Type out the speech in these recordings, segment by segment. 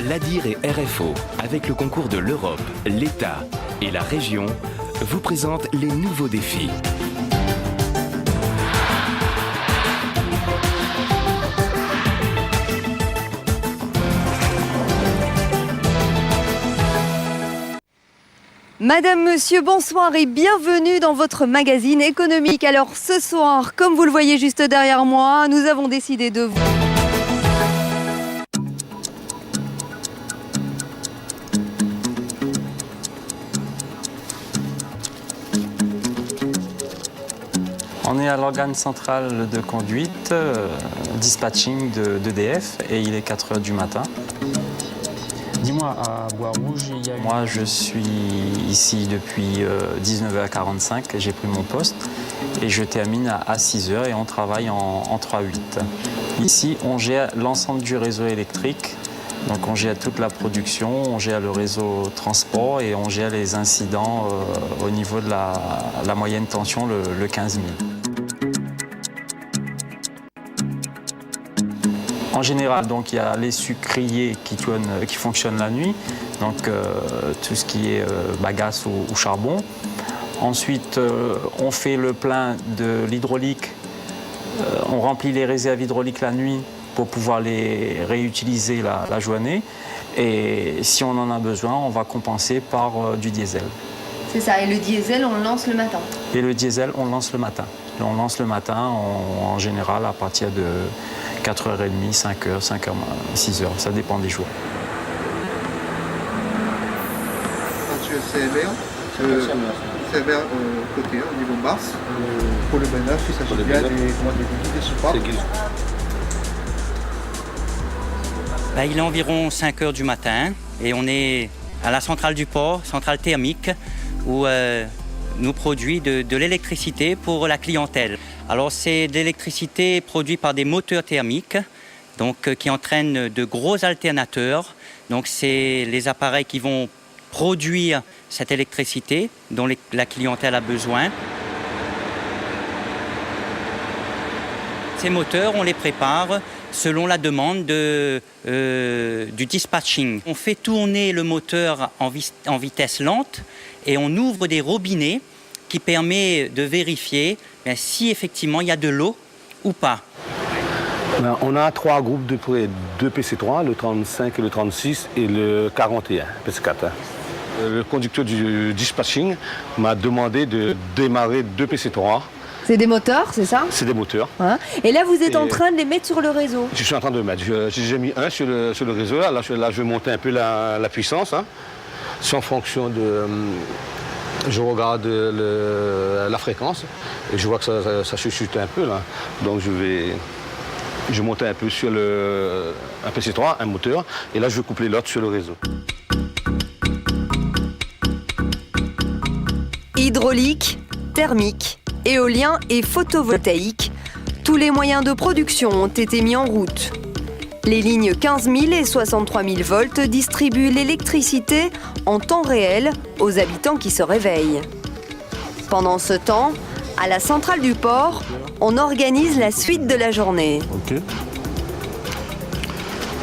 L'ADIR et RFO, avec le concours de l'Europe, l'État et la région, vous présentent les nouveaux défis. Madame, monsieur, bonsoir et bienvenue dans votre magazine économique. Alors ce soir, comme vous le voyez juste derrière moi, nous avons décidé de vous... On est à l'organe central de conduite, dispatching d'EDF, et il est 4 h du matin. Dis-moi, à Bois-Rouge, il y a... Moi, je suis ici depuis 19h45, j'ai pris mon poste, et je termine à 6 h et on travaille en 3-8. Ici, on gère l'ensemble du réseau électrique, donc on gère toute la production, on gère le réseau transport et on gère les incidents au niveau de la moyenne tension, le 15 000. En général, donc, il y a les sucriers qui fonctionnent la nuit, donc tout ce qui est bagasse ou charbon. Ensuite, on fait le plein de l'hydraulique, on remplit les réserves hydrauliques la nuit pour pouvoir les réutiliser la journée. Et si on en a besoin, on va compenser par du diesel. C'est ça, et le diesel, on le lance le matin. Et le diesel, on le lance le matin. On lance le matin, en général, à partir de 4h30, 5h, 5h, 6h, ça dépend des jours. C'est vers côté, au niveau basse. Pour le ménage, il s'agit bien des supports. Il est environ 5 h du matin et on est à la centrale du port, centrale thermique, où nous produit de l'électricité pour la clientèle. Alors c'est de l'électricité produite par des moteurs thermiques, donc qui entraînent de gros alternateurs. Donc c'est les appareils qui vont produire cette électricité dont la clientèle a besoin. Ces moteurs, on les prépare selon la demande du dispatching. On fait tourner le moteur en vitesse lente et on ouvre des robinets qui permet de vérifier si effectivement il y a de l'eau ou pas. On a 3 groupes de près, 2 PC3, le 35 et le 36 et le 41 PC4. Le conducteur du dispatching m'a demandé de démarrer 2 PC3. C'est des moteurs, c'est ça? C'est des moteurs. Hein? Et là, vous êtes en train de les mettre sur le réseau? Je suis en train de le mettre. J'ai mis un sur le réseau. Là, je vais monter un peu la puissance. Hein. C'est en fonction de... Je regarde la fréquence et je vois que ça chuchote un peu. Là. Donc, je monte un peu sur un PC3, un moteur. Et là, je vais coupler l'autre sur le réseau. Hydraulique, thermique, éolien et photovoltaïque, tous les moyens de production ont été mis en route. Les lignes 15 000 et 63 000 volts distribuent l'électricité en temps réel aux habitants qui se réveillent. Pendant ce temps, à la centrale du port, on organise la suite de la journée. Ok.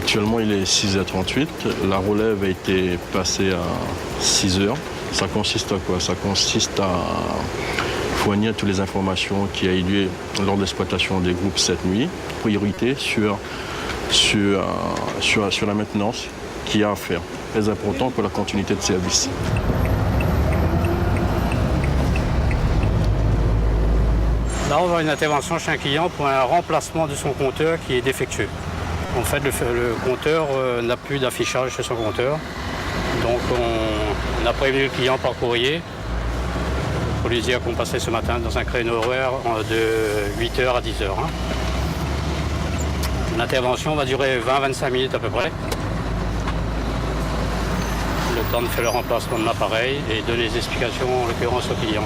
Actuellement, il est 6h38. La relève a été passée à 6h. Ça consiste à quoi? Ça consiste à fournir toutes les informations qui a eu lieu lors de l'exploitation des groupes cette nuit. Priorité sur la maintenance qu'il y a à faire. Très important pour la continuité de service. Là, on va avoir une intervention chez un client pour un remplacement de son compteur qui est défectueux. En fait, le compteur n'a plus d'affichage sur son compteur. Donc, on a prévenu le client par courrier pour lui dire qu'on passait ce matin dans un créneau horaire de 8 h à 10 h. L'intervention va durer 20-25 minutes à peu près. Le temps de faire le remplacement de l'appareil et donner des explications, en l'occurrence, au client.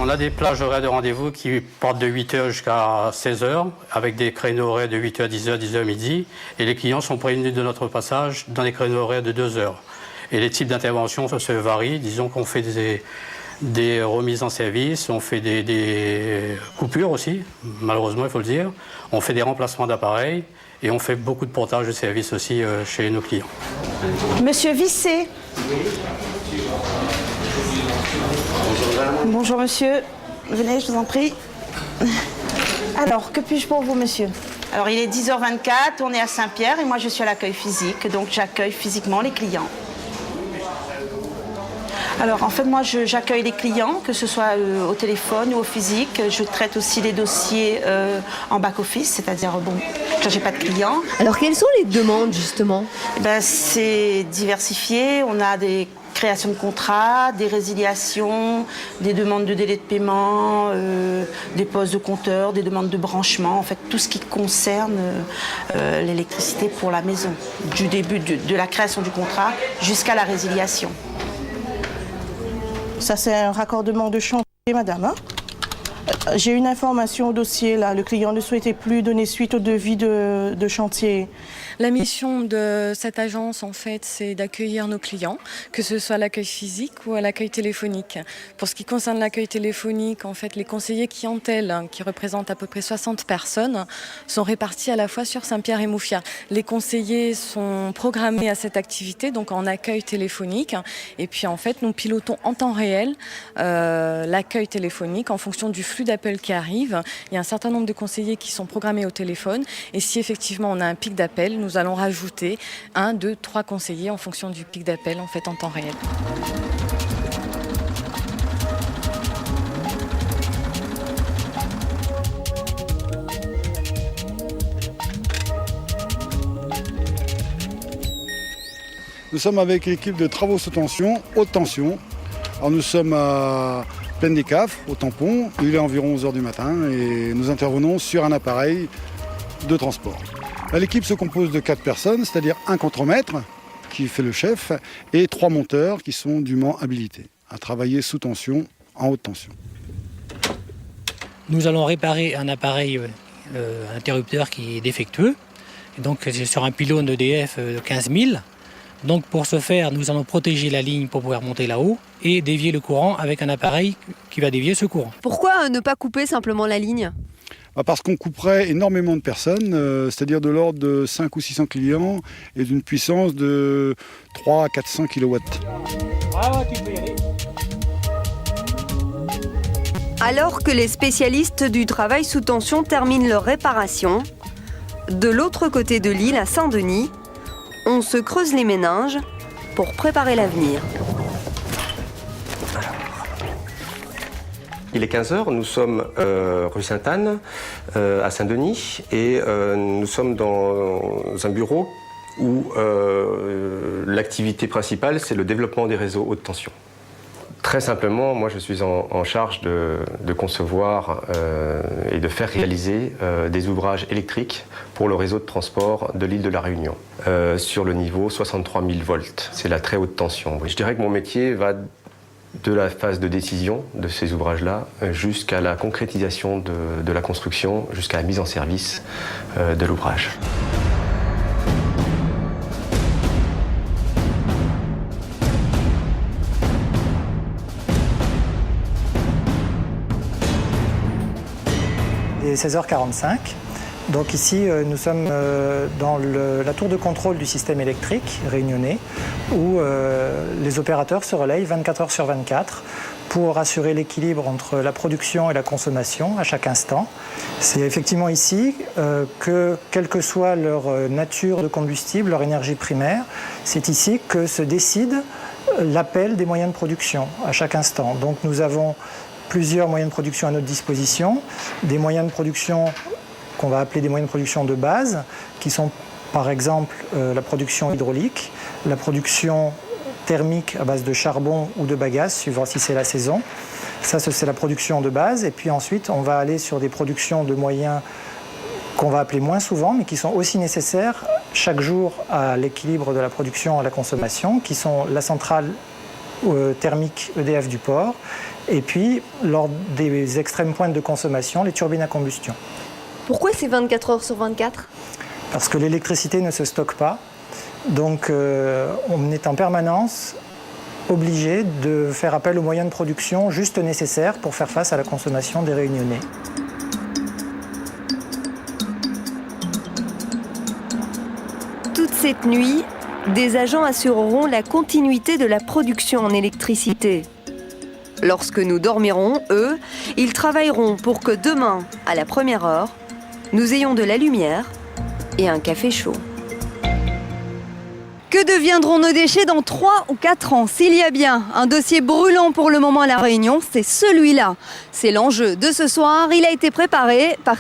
On a des plages horaires de rendez-vous qui partent de 8 h jusqu'à 16 h, avec des créneaux horaires de 8 h à 10 h, 10 h midi. Et les clients sont prévenus de notre passage dans des créneaux horaires de 2 h. Et les types d'interventions se varient. Disons qu'on fait des remises en service, on fait des coupures aussi, malheureusement il faut le dire. On fait des remplacements d'appareils et on fait beaucoup de portage de service aussi chez nos clients. Monsieur Vissé. Bonjour monsieur, venez, je vous en prie. Alors, que puis-je pour vous, monsieur? Alors, il est 10h24, on est à Saint-Pierre et moi je suis à l'accueil physique, donc j'accueille physiquement les clients. Alors, en fait, moi j'accueille les clients, que ce soit au téléphone ou au physique. Je traite aussi les dossiers en back-office, c'est-à-dire, bon, quand j'ai pas de clients. Alors quelles sont les demandes justement? Eh ben, c'est diversifié, on a des création de contrats, des résiliations, des demandes de délai de paiement, des postes de compteurs, des demandes de branchement, en fait tout ce qui concerne l'électricité pour la maison, du début de la création du contrat jusqu'à la résiliation. Ça c'est un raccordement de chantier, madame. Hein? J'ai une information au dossier là, le client ne souhaitait plus donner suite au devis de chantier. La mission de cette agence, en fait, c'est d'accueillir nos clients, que ce soit à l'accueil physique ou à l'accueil téléphonique. Pour ce qui concerne l'accueil téléphonique, en fait, les conseillers clientèle, qui représentent à peu près 60 personnes, sont répartis à la fois sur Saint-Pierre et Moufia. Les conseillers sont programmés à cette activité, donc en accueil téléphonique. Et puis, en fait, nous pilotons en temps réel l'accueil téléphonique en fonction du flux d'appels qui arrive. Il y a un certain nombre de conseillers qui sont programmés au téléphone. Et si effectivement on a un pic d'appel, nous allons rajouter 1, 2, 3 conseillers en fonction du pic d'appel en fait en temps réel. Nous sommes avec l'équipe de travaux sous tension, haute tension. Alors nous sommes à Plaine des Cafres, au tampon. Il est environ 11h du matin et nous intervenons sur un appareil de transport. L'équipe se compose de 4 personnes, c'est-à-dire un contremaître qui fait le chef et 3 monteurs qui sont dûment habilités à travailler sous tension, en haute tension. Nous allons réparer un appareil interrupteur qui est défectueux. Et donc c'est sur un pylône EDF de 15 000. Donc pour ce faire, nous allons protéger la ligne pour pouvoir monter là-haut et dévier le courant avec un appareil qui va dévier ce courant. Pourquoi ne pas couper simplement la ligne ? Parce qu'on couperait énormément de personnes, c'est-à-dire de l'ordre de 5 ou 600 clients et d'une puissance de 3 à 400 kW. Alors que les spécialistes du travail sous tension terminent leur réparation, de l'autre côté de l'île, à Saint-Denis, on se creuse les méninges pour préparer l'avenir. Il est 15h, nous sommes rue Sainte-Anne, à Saint-Denis, et nous sommes dans un bureau où l'activité principale, c'est le développement des réseaux haute tension. Très simplement, moi je suis en charge de concevoir et de faire réaliser des ouvrages électriques pour le réseau de transport de l'île de la Réunion, sur le niveau 63 000 volts. C'est la très haute tension. Je dirais que mon métier va de la phase de décision de ces ouvrages-là jusqu'à la concrétisation de la construction, jusqu'à la mise en service de l'ouvrage. Il est 16h45. Donc ici, nous sommes dans la tour de contrôle du système électrique réunionnais où les opérateurs se relayent 24 heures sur 24 pour assurer l'équilibre entre la production et la consommation à chaque instant. C'est effectivement ici que, quelle que soit leur nature de combustible, leur énergie primaire, c'est ici que se décide l'appel des moyens de production à chaque instant. Donc nous avons plusieurs moyens de production à notre disposition, des moyens de production qu'on va appeler des moyens de production de base, qui sont par exemple la production hydraulique, la production thermique à base de charbon ou de bagasse, suivant si c'est la saison. Ça, c'est la production de base. Et puis ensuite, on va aller sur des productions de moyens qu'on va appeler moins souvent, mais qui sont aussi nécessaires chaque jour à l'équilibre de la production et à la consommation, qui sont la centrale thermique EDF du port, et puis, lors des extrêmes pointes de consommation, les turbines à combustion. Pourquoi c'est 24 heures sur 24 ? Parce que l'électricité ne se stocke pas. Donc on est en permanence obligés de faire appel aux moyens de production juste nécessaires pour faire face à la consommation des Réunionnais. Toute cette nuit, des agents assureront la continuité de la production en électricité. Lorsque nous dormirons, eux, ils travailleront pour que demain, à la première heure, nous ayons de la lumière et un café chaud. Que deviendront nos déchets dans 3 ou 4 ans? S'il y a bien un dossier brûlant pour le moment à La Réunion, c'est celui-là. C'est l'enjeu de ce soir. Il a été préparé par